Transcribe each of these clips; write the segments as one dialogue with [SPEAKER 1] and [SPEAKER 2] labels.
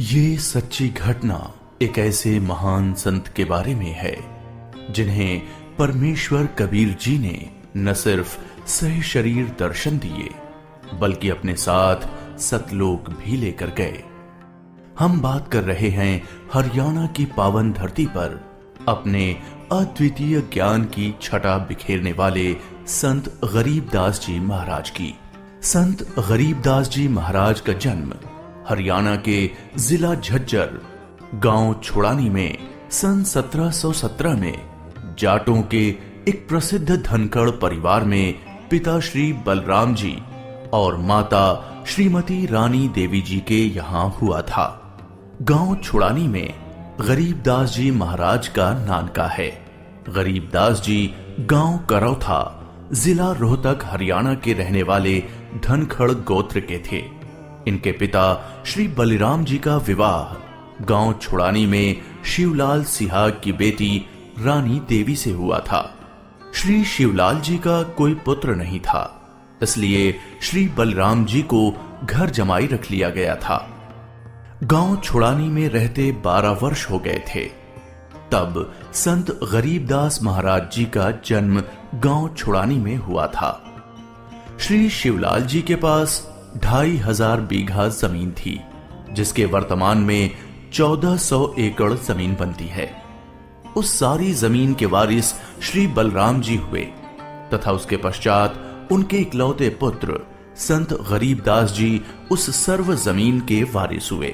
[SPEAKER 1] ये सच्ची घटना एक ऐसे महान संत के बारे में है जिन्हें परमेश्वर कबीर जी ने न सिर्फ सह शरीर दर्शन दिए बल्कि अपने साथ सतलोक भी लेकर गए। हम बात कर रहे हैं हरियाणा की पावन धरती पर अपने अद्वितीय ज्ञान की छटा बिखेरने वाले संत गरीबदास जी महाराज की। संत गरीबदास जी महाराज का जन्म हरियाणा के जिला झज्जर गांव छुड़ानी में सन 1717 में जाटों के एक प्रसिद्ध धनखड़ परिवार में पिता श्री बलराम जी और माता श्रीमती रानी देवी जी के यहाँ हुआ था। गांव छुड़ानी में गरीबदास जी महाराज का नानका है। गरीबदास जी गांव करौथा जिला रोहतक हरियाणा के रहने वाले धनखड़ गोत्र के थे। इनके पिता श्री बलिराम जी का विवाह गांव छुड़ानी में शिवलाल सिहाग की बेटी रानी देवी से हुआ था। श्री शिवलाल जी का कोई पुत्र नहीं था, इसलिए श्री बलराम जी को घर जमाई रख लिया गया था। गांव छुड़ानी में रहते 12 वर्ष हो गए थे तब संत गरीबदास महाराज जी का जन्म गांव छुड़ानी में हुआ था। श्री शिवलाल जी के पास 2500 बीघा जमीन थी, जिसके वर्तमान में 1400 एकड़ जमीन बनती है। उस सारी जमीन के वारिस श्री बलराम जी हुए तथा उसके पश्चात उनके इकलौते पुत्र संत गरीबदास जी उस सर्व जमीन के वारिस हुए।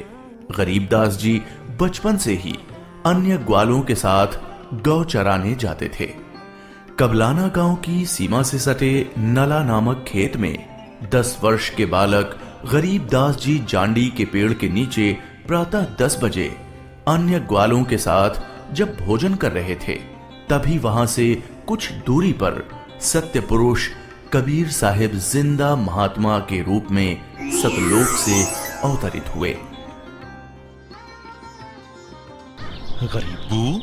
[SPEAKER 1] गरीबदास जी बचपन से ही अन्य ग्वालों के साथ गौ चराने जाते थे। कबलाना गांव की सीमा से सटे नला नामक खेत में 10 वर्ष के बालक गरीबदास जी जांडी के पेड़ के नीचे प्रातः 10 बजे अन्य ग्वालों के साथ जब भोजन कर रहे थे, तभी वहां से कुछ दूरी पर सत्य पुरुष कबीर साहिब जिंदा महात्मा के रूप में सतलोक से अवतरित हुए।
[SPEAKER 2] गरीबू,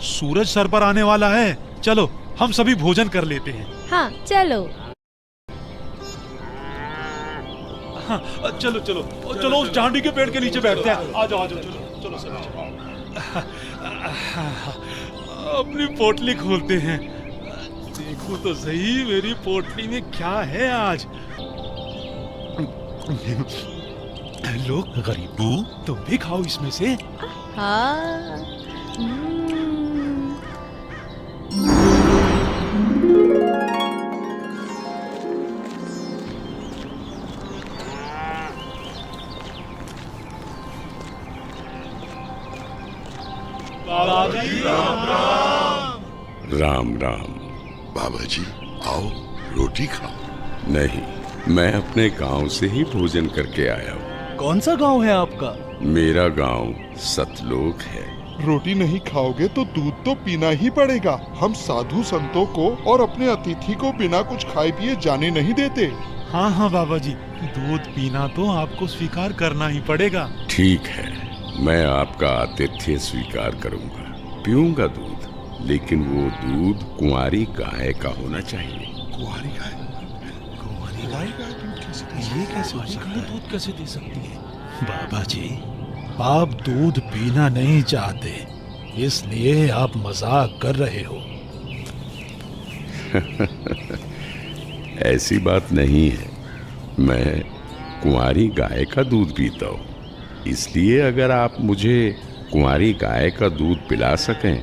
[SPEAKER 2] सूरज सर पर आने वाला है, चलो हम सभी भोजन कर लेते हैं।
[SPEAKER 3] हाँ चलो।
[SPEAKER 2] हाँ, चलो चलो चलो उस जांडी के पेड़ के नीचे बैठते हैं। आ जाओ चलो चलो चलो। अपनी पोटली खोलते हैं, देखो तो सही मेरी पोटली में क्या है आज। लो गरीबू, तुम भी खाओ इसमें से।
[SPEAKER 3] हाँ।
[SPEAKER 4] राम राम।
[SPEAKER 5] बाबा जी आओ, रोटी खाओ।
[SPEAKER 4] नहीं, मैं अपने गांव से ही भोजन करके आया हूँ।
[SPEAKER 6] कौन सा गांव है आपका?
[SPEAKER 4] मेरा गांव सतलोक है।
[SPEAKER 5] रोटी नहीं खाओगे तो दूध तो पीना ही पड़ेगा। हम साधु संतों को और अपने अतिथि को बिना कुछ खाए पिए जाने नहीं देते।
[SPEAKER 2] हाँ हाँ बाबा जी, दूध पीना तो आपको स्वीकार करना ही पड़ेगा।
[SPEAKER 4] ठीक है, मैं आपका आतिथ्य स्वीकार करूंगा, पीऊंगा दूध, लेकिन वो दूध कुंवारी गाय का होना चाहिए।
[SPEAKER 5] कुंवारी गाय?
[SPEAKER 2] कुंवारी गाय? ये कैसे हो सकता है? दूध कैसे दे सकती है? बाबा जी, आप दूध पीना नहीं चाहते, इसलिए आप मजाक कर रहे हो।
[SPEAKER 4] ऐसी बात नहीं है, मैं कुंवारी गाय का दूध पीता हूँ, इसलिए अगर आप मुझे कुंवारी गाय का दूध पिला सकें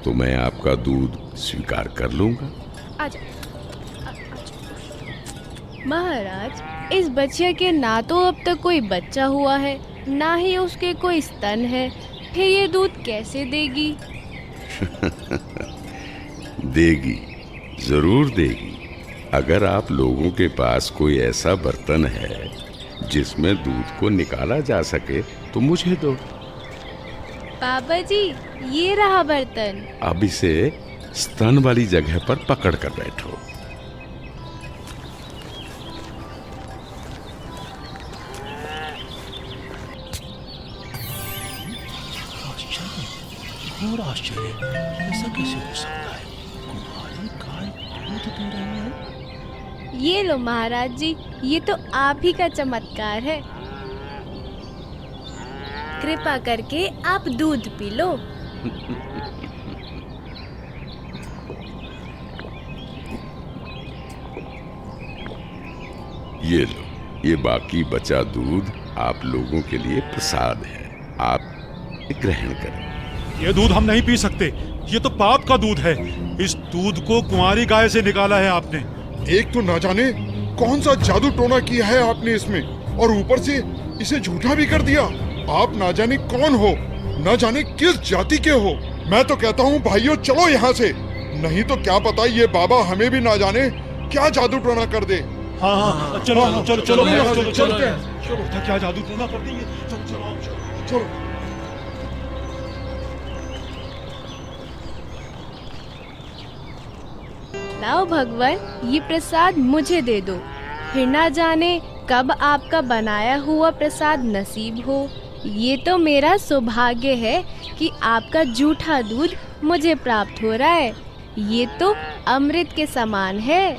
[SPEAKER 4] तो मैं आपका दूध स्वीकार कर लूंगा।
[SPEAKER 3] महाराज, इस बच्चे के ना तो अब तक कोई बच्चा हुआ है, ना ही उसके कोई स्तन है, फिर ये दूध कैसे देगी?
[SPEAKER 4] देगी, जरूर देगी। अगर आप लोगों के पास कोई ऐसा बर्तन है जिसमें दूध को निकाला जा सके तो मुझे दो।
[SPEAKER 3] बाबा जी, ये रहा बर्तन।
[SPEAKER 4] अब इसे स्तन वाली जगह पर पकड़ कर बैठो।
[SPEAKER 2] और आश्चर्य, ऐसा कैसे हो सकता है? कुंवारी गाय दूध दे रही है।
[SPEAKER 3] ये लो महाराज जी, ये तो आप ही का चमत्कार है। कृपा करके आप दूध पी लो।
[SPEAKER 4] ये लो, ये बाकी बचा दूध आप लोगों के लिए प्रसाद है, आप ग्रहण करें।
[SPEAKER 2] ये दूध हम नहीं पी सकते, ये तो पाप का दूध है। इस दूध को कुंवारी गाय से निकाला है आपने।
[SPEAKER 5] एक तो ना जाने कौन सा जादू टोना किया है आपने इसमें, और ऊपर से इसे झूठा भी कर दिया। आप ना जाने कौन हो, ना जाने किस जाति के हो। मैं तो कहता हूँ भाइयों चलो यहाँ से, नहीं तो क्या पता ये बाबा हमें भी ना जाने क्या जादू टोना कर दे।
[SPEAKER 2] हाँ हाँ चलो चलो चलो चलो
[SPEAKER 5] चलो
[SPEAKER 2] क्या जादू टोना कर देंगे। चलो चलो
[SPEAKER 5] चलो।
[SPEAKER 3] लाओ भगवान, ये प्रसाद मुझे दे दो, फिर ना जाने कब आपका बनाया हुआ प्रसाद नसीब हो। ये तो मेरा सौभाग्य है कि आपका जूठा दूध मुझे प्राप्त हो रहा है। ये तो अमृत के समान है।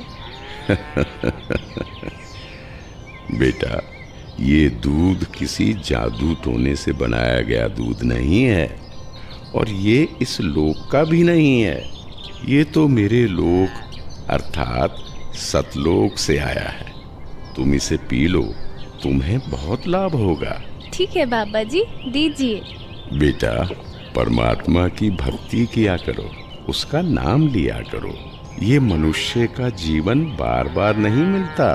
[SPEAKER 4] बेटा, ये दूध किसी जादू टोने से बनाया गया दूध नहीं है, और ये इस लोक का भी नहीं है। ये तो मेरे लोक अर्थात सतलोक से आया है। तुम इसे पी लो, तुम्हें बहुत लाभ होगा।
[SPEAKER 3] ठीक है बाबा जी, दीजिए।
[SPEAKER 4] बेटा, परमात्मा की भक्ति किया करो, उसका नाम लिया करो। ये मनुष्य का जीवन बार बार नहीं मिलता।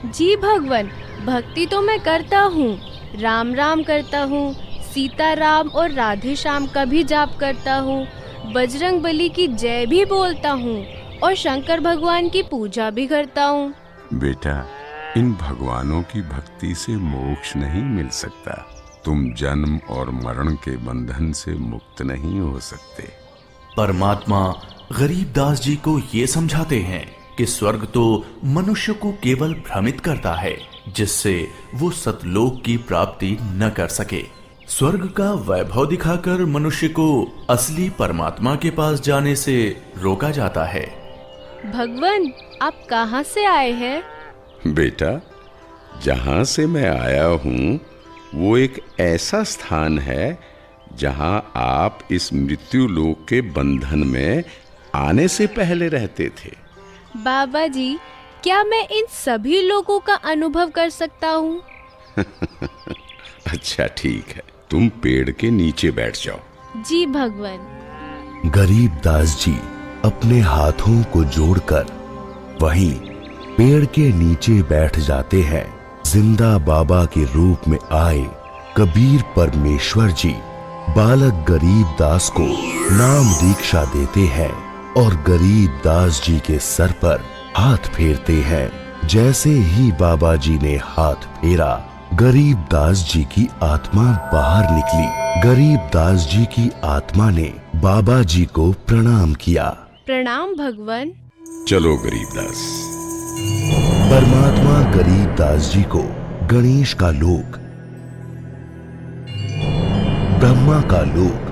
[SPEAKER 3] जी भगवान, भक्ति तो मैं करता हूँ, राम राम करता हूँ, सीता राम और राधे श्याम का भी जाप करता हूँ, बजरंग बली की जय भी बोलता हूँ और शंकर भगवान की पूजा भी करता हूँ।
[SPEAKER 4] बेटा, इन भगवानों की भक्ति से मोक्ष नहीं मिल सकता। तुम जन्म और मरण के बंधन से मुक्त नहीं हो सकते।
[SPEAKER 1] परमात्मा गरीबदास जी को ये समझाते हैं कि स्वर्ग तो मनुष्य को केवल भ्रमित करता है, जिससे वो सतलोक की प्राप्ति न कर सके। स्वर्ग का वैभव दिखाकर मनुष्य को असली परमात्मा के पास जाने से रोका जाता है।
[SPEAKER 3] भगवान, आप कहाँ से आए हैं?
[SPEAKER 4] बेटा, जहां से मैं आया हूं वो एक ऐसा स्थान है जहां आप इस मृत्यु लोक के बंधन में आने से पहले रहते थे।
[SPEAKER 3] बाबा जी, क्या मैं इन सभी लोगों का अनुभव कर सकता हूँ?
[SPEAKER 4] अच्छा ठीक है, तुम पेड़ के नीचे बैठ जाओ।
[SPEAKER 3] जी भगवान।
[SPEAKER 6] गरीबदास जी अपने हाथों को जोड़कर वहीं पेड़ के नीचे बैठ जाते हैं। जिंदा बाबा के रूप में आए कबीर परमेश्वर जी बालक गरीबदास को नाम दीक्षा देते हैं और गरीबदास जी के सर पर हाथ फेरते हैं। जैसे ही बाबा जी ने हाथ फेरा, गरीबदास जी की आत्मा बाहर निकली। गरीबदास जी की आत्मा ने बाबा जी को प्रणाम किया।
[SPEAKER 3] प्रणाम भगवान।
[SPEAKER 4] चलो गरीबदास।
[SPEAKER 6] परमात्मा गरीबदास जी को गणेश का लोक, ब्रह्मा का लोक